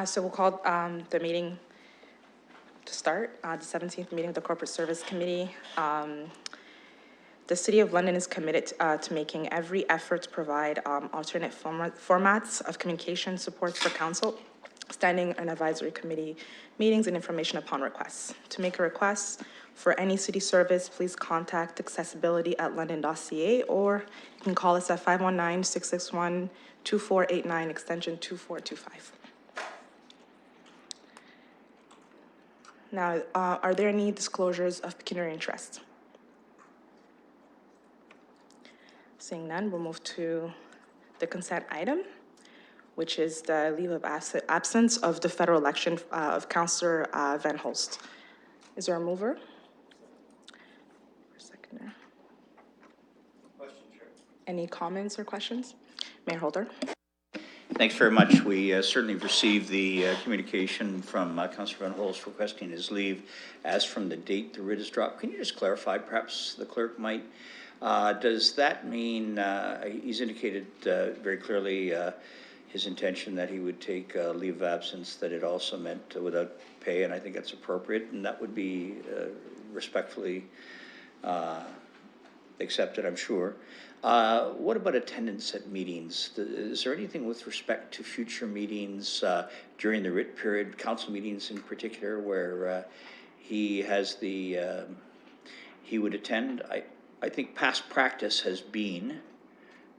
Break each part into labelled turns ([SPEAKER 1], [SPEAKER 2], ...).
[SPEAKER 1] So we'll call the meeting to start, the 17th meeting of the Corporate Service Committee. The City of London is committed to making every effort to provide alternate formats of communication supports for council, standing and advisory committee meetings and information upon requests. To make a request for any city service, please contact accessibility@london.ca, or you can call us at 519-661-2489, extension 2425. Now, are there any disclosures of pecuniary interest? Seeing none, we'll move to the consent item, which is the leave of absence of the federal election of Councillor Van Holst. Is there a mover? Seconder.
[SPEAKER 2] Question, Chair.
[SPEAKER 1] Any comments or questions? Mayor Holder.
[SPEAKER 2] Thanks very much. We certainly received the communication from Councillor Van Holst requesting his leave as from the date the writ is dropped. Can you just clarify, perhaps the clerk might? Does that mean, he's indicated very clearly his intention that he would take leave of absence, that it also meant without pay, and I think that's appropriate, and that would be respectfully accepted, I'm sure. What about attendance at meetings? Is there anything with respect to future meetings during the writ period, council meetings in particular, where he has the, he would attend? I think past practice has been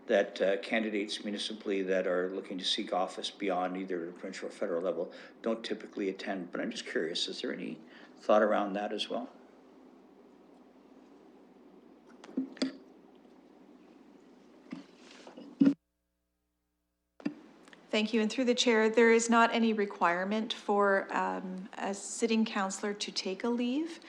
[SPEAKER 2] that candidates municipally that are looking to seek office beyond either the provincial or federal level don't typically attend. But I'm just curious, is there any thought around that as well?
[SPEAKER 3] Thank you. And through the chair, there is not any requirement for a sitting councillor to take a leave.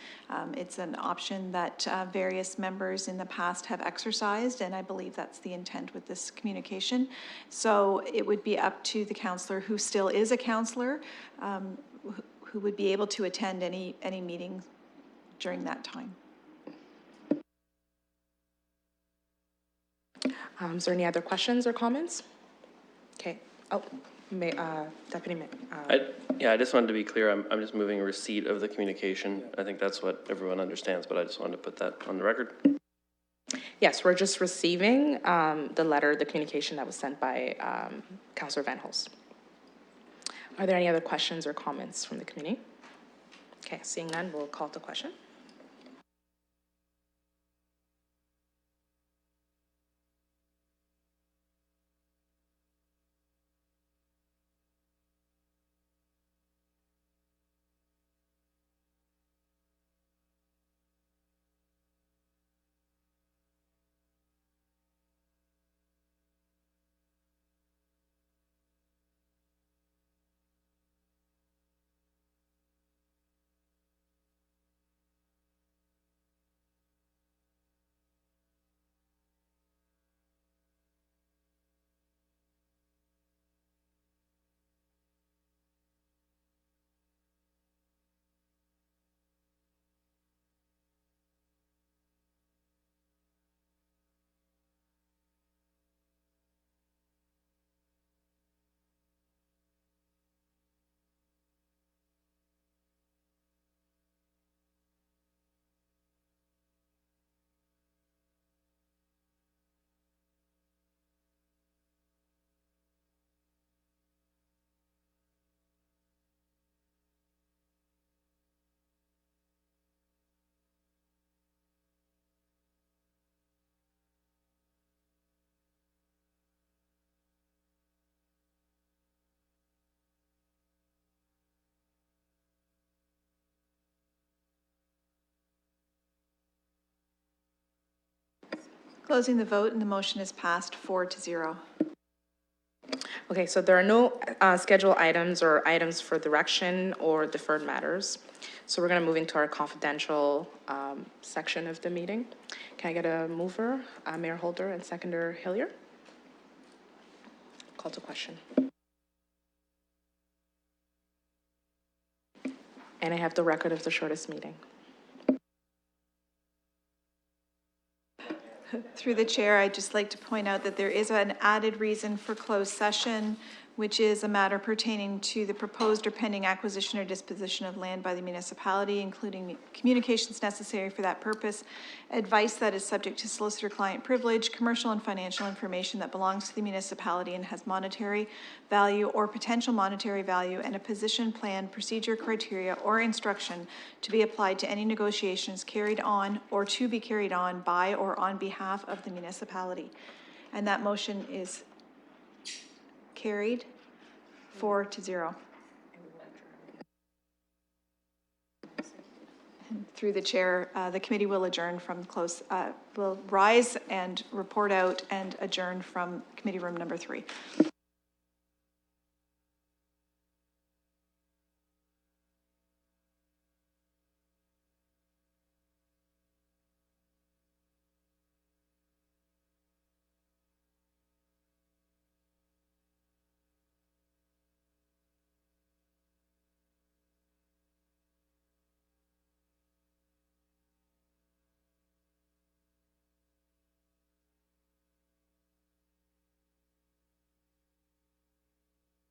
[SPEAKER 3] It's an option that various members in the past have exercised, and I believe that's the intent with this communication. So it would be up to the councillor who still is a councillor, who would be able to attend any meeting during that time.
[SPEAKER 1] Is there any other questions or comments? Okay. Oh, Deputy Mayor.
[SPEAKER 4] I just wanted to be clear. I'm just moving receipt of the communication. I think that's what everyone understands, but I just wanted to put that on the record.
[SPEAKER 1] Yes, we're just receiving the letter, the communication that was sent by Councillor Van Holst. Are there any other questions or comments from the committee? Okay, seeing none, we'll call the question.
[SPEAKER 3] Closing the vote, and the motion is passed 4-0.
[SPEAKER 1] Okay, so there are no scheduled items or items for direction or deferred matters. So we're going to move into our confidential section of the meeting. Can I get a mover, Mayor Holder, and seconder Hillier? Call to question. And I have the record of the shortest meeting.
[SPEAKER 3] Through the chair, I'd just like to point out that there is an added reason for closed session, which is a matter pertaining to the proposed or pending acquisition or disposition of land by the municipality, including communications necessary for that purpose, advice that is subject to solicitor-client privilege, commercial and financial information that belongs to the municipality and has monetary value or potential monetary value, and a position, plan, procedure, criteria, or instruction to be applied to any negotiations carried on or to be carried on by or on behalf of the municipality. And that motion is carried 4-0. And through the chair, the committee will adjourn from will rise and report out and adjourn from committee room number 3.